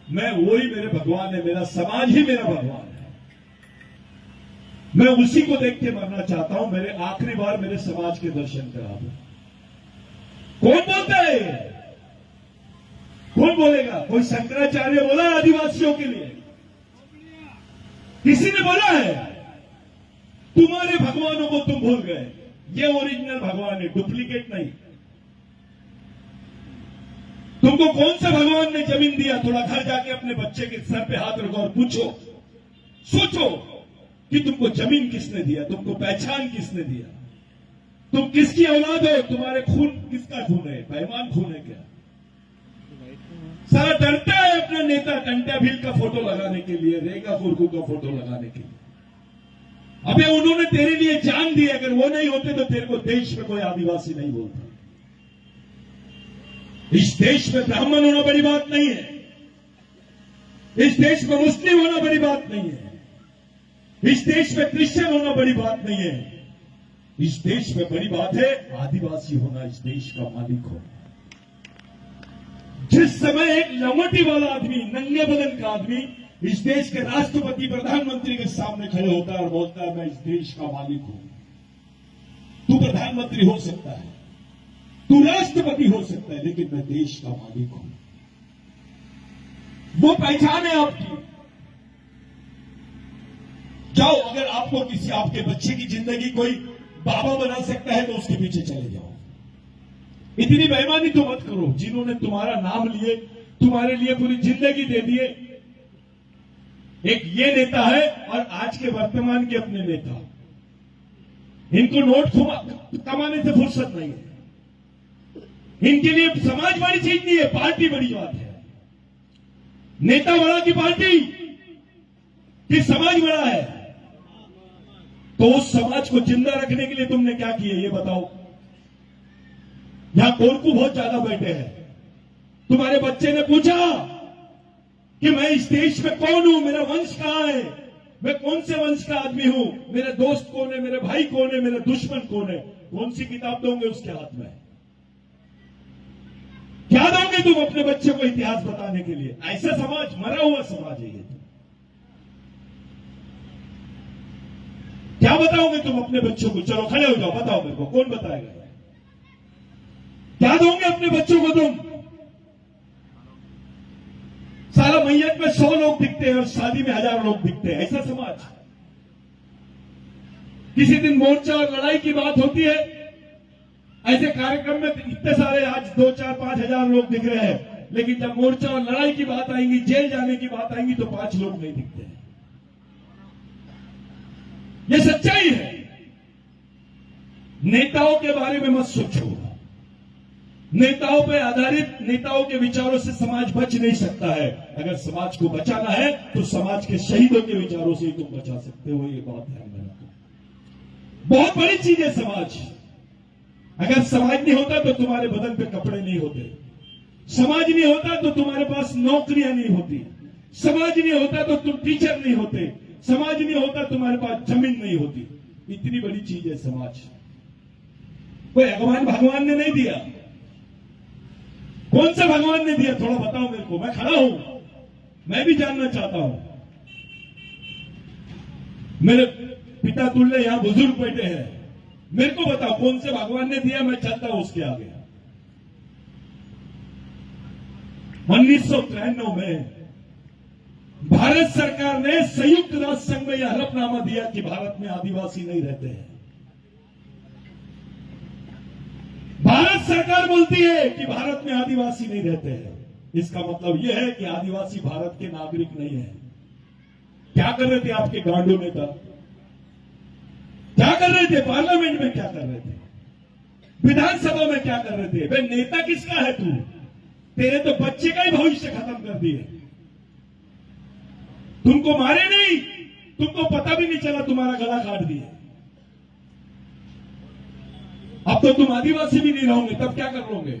मैं वही मेरे भगवान है, मेरा समाज ही मेरा भगवान है। मैं उसी को देख के मरना चाहता हूं। मेरे आखिरी बार मेरे समाज के दर्शन करा दो। कौन बोलता है? कौन बोलेगा? कोई शंकराचार्य बोला आदिवासियों के लिए? किसी ने बोला है? तुम्हारे भगवानों को तुम भूल गए। ये ओरिजिनल भगवान है, डुप्लीकेट नहीं। तुमको कौन सा भगवान ने जमीन दिया? थोड़ा घर जाके अपने बच्चे के सर पे हाथ रखो और पूछो, सोचो कि तुमको जमीन किसने दिया, तुमको पहचान किसने दिया, तुम किसकी औलाद हो, तुम्हारे खून किसका खून है? बेईमान खून है क्या? सारा डरता है अपना नेता टंटा भील का फोटो लगाने के लिए, रेगा कुरकू का फोटो लगाने के लिए। अबे उन्होंने तेरे लिए जान दी। अगर वो नहीं होते तो तेरे को देश में कोई आदिवासी नहीं बोलता। इस देश में ब्राह्मण होना बड़ी बात नहीं है। इस देश में मुस्लिम होना बड़ी बात नहीं है। इस देश में क्रिश्चियन होना बड़ी बात नहीं है। इस देश में बड़ी बात है आदिवासी होना, इस देश का मालिक होना। जिस समय एक लंगोटी वाला आदमी, नंगे बदन का आदमी इस देश के राष्ट्रपति प्रधानमंत्री के सामने खड़े होता है और बोलता है मैं इस देश का मालिक हूं। तू प्रधानमंत्री हो सकता है, तू राष्ट्रपति हो सकता है, लेकिन मैं देश का मालिक हूं। वो पहचान है आपकी। जाओ, अगर आपको किसी आपके बच्चे की जिंदगी कोई बाबा बना सकता है तो उसके पीछे चले जाओ। इतनी बेईमानी तो मत करो। जिन्होंने तुम्हारा नाम लिए, तुम्हारे लिए पूरी जिंदगी दे दिए। एक ये नेता है और आज के वर्तमान के अपने नेता, इनको नोट कमाने से फुर्सत नहीं है। इनके लिए समाज बड़ी चीज नहीं है, पार्टी बड़ी बात है। नेता बड़ा की पार्टी कि समाज बड़ा है? तो उस समाज को जिंदा रखने के लिए तुमने क्या किया ये बताओ। यहां कोरकू बहुत ज्यादा बैठे हैं। तुम्हारे बच्चे ने पूछा कि मैं इस देश में कौन हूं, मेरा वंश कहां है, मैं कौन से वंश का आदमी हूं, मेरे दोस्त कौन है, मेरे भाई कौन है, मेरे दुश्मन कौन है? कौन सी किताब दोगे उसके हाथ में? क्या दोगे तुम अपने बच्चे को इतिहास बताने के लिए? ऐसा समाज, मरा हुआ समाज है ये। क्या बताओगे तुम अपने बच्चों को? चलो खड़े हो जाओ, बताओ मेरे को, कौन बताएगा? क्या दोगे अपने बच्चों को तुम? सारा मैयत में 100 लोग दिखते हैं और शादी में 1000 लोग दिखते हैं। ऐसा समाज? किसी दिन मोर्चा और लड़ाई की बात होती है, ऐसे कार्यक्रम में इतने सारे आज 2, 4, 5 हजार लोग दिख रहे हैं, लेकिन जब मोर्चा और लड़ाई की बात आएंगी, जेल जाने की बात आएंगी तो 5 लोग नहीं दिखते हैं। यह सच्चाई है। नेताओं के बारे में मत सोचो। नेताओं पर आधारित, नेताओं के विचारों से समाज बच नहीं सकता है। अगर समाज को बचाना है तो समाज के शहीदों के विचारों से ही तुम बचा सकते हो। ये बात ध्यान में रखो। बहुत बड़ी चीज है समाज। अगर समाज नहीं होता तो तुम्हारे बदन पे कपड़े नहीं होते। समाज नहीं होता तो तुम्हारे पास नौकरियां नहीं होती। समाज नहीं होता तो तुम टीचर नहीं होते। समाज नहीं होता तुम्हारे पास जमीन नहीं होती। इतनी बड़ी चीज है समाज। कोई भगवान ने नहीं दिया। कौन सा भगवान ने दिया? थोड़ा बताओ मेरे को, मैं खड़ा हूं, मैं भी जानना चाहता हूं। मेरे पिता तुल्य यहां बुजुर्ग बैठे हैं, मेरे को बताओ कौन से भगवान ने दिया? मैं चलता हूं उसके आगे। 1993 में भारत सरकार ने संयुक्त राष्ट्र संघ में यह हलफनामा दिया कि भारत में आदिवासी नहीं रहते हैं। भारत सरकार बोलती है कि भारत में आदिवासी नहीं रहते हैं। इसका मतलब यह है कि आदिवासी भारत के नागरिक नहीं है। क्या कर रहे थे आपके गांडू नेता? क्या कर रहे थे? पार्लियामेंट में क्या कर रहे थे? विधानसभा में क्या कर रहे थे? भाई नेता किसका है तू? तेरे तो बच्चे का ही भविष्य खत्म कर दिए। तुमको मारे नहीं, तुमको पता भी नहीं चला, तुम्हारा गला काट दिया। अब तो तुम आदिवासी भी नहीं रहोगे, तब क्या कर लोगे?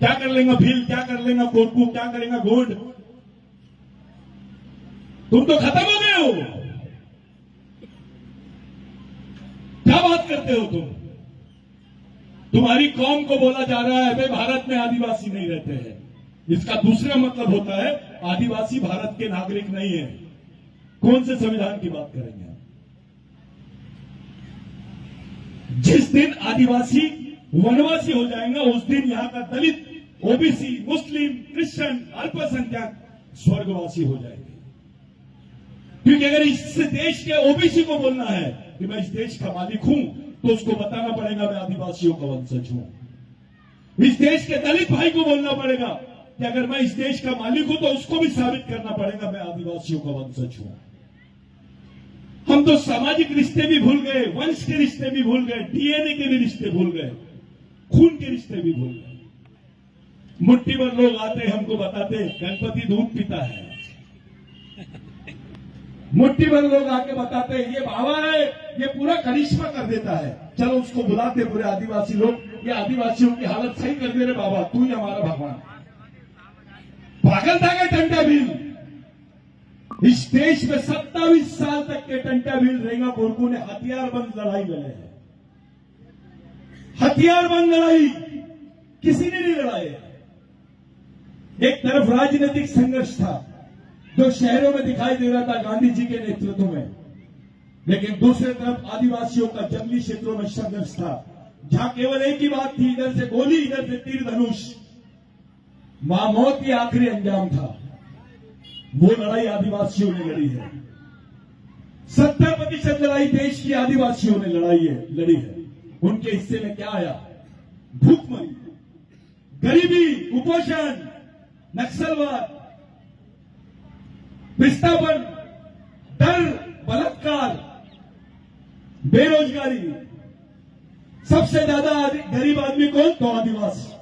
क्या कर लेगा भील? क्या कर लेगा कोरकू? क्या करेगा गोंड? तुम तो खत्म हो गए हो। क्या बात करते हो तुम? तुम्हारी कौम को बोला जा रहा है भाई भारत में आदिवासी नहीं रहते हैं। इसका दूसरा मतलब होता है आदिवासी भारत के नागरिक नहीं है। कौन से संविधान की बात करेंगे आप? जिस दिन आदिवासी वनवासी हो जाएगा उस दिन यहां का दलित, ओबीसी, मुस्लिम, क्रिश्चियन, अल्पसंख्यक स्वर्गवासी हो जाएंगे। क्योंकि अगर इस देश के ओबीसी को बोलना है कि मैं इस देश का मालिक हूं, तो उसको बताना पड़ेगा मैं आदिवासियों का वंशज हूं। इस देश के दलित भाई को बोलना पड़ेगा कि अगर मैं इस देश का मालिक हूं, तो उसको भी साबित करना पड़ेगा मैं आदिवासियों का वंशज हूं। हम तो सामाजिक रिश्ते भी भूल गए, वंश के रिश्ते भी भूल गए, डीएनए के भी रिश्ते भूल गए, खून के रिश्ते भी भूल गए। मुट्ठी भर लोग आते हमको बताते गणपति दूध पीता है, मुट्ठी भर लोग आके बताते ये बाबा है, ये पूरा करिश्मा कर देता है। चलो उसको बुलाते पूरे आदिवासी लोग, ये आदिवासियों की हालत सही कर दे रे बाबा, तू ही हमारा भगवान। पागल था क्या टंटा भील? इस देश में 27 साल तक के टंटा भील रेंगा बोरकू ने हथियारबंद लड़ाई लड़े हैं। हथियारबंद लड़ाई किसी ने नहीं लड़ाई। एक तरफ राजनीतिक संघर्ष था जो शहरों में दिखाई दे रहा था गांधी जी के नेतृत्व में, लेकिन दूसरी तरफ आदिवासियों का जंगली क्षेत्रों में संघर्ष था, जहां केवल एक ही बात थी, इधर से गोली इधर से तीर धनुष, मां मौत ही आखिरी अंजाम था। वो लड़ाई आदिवासियों ने लड़ी है। 70% लड़ाई देश की आदिवासियों ने लड़ी है। उनके हिस्से में क्या आया? भूखमरी, गरीबी, कुपोषण, नक्सलवाद, विस्थापन, डर, बलात्कार, बेरोजगारी। सबसे ज्यादा गरीब आदमी कौन? तो आदिवासी।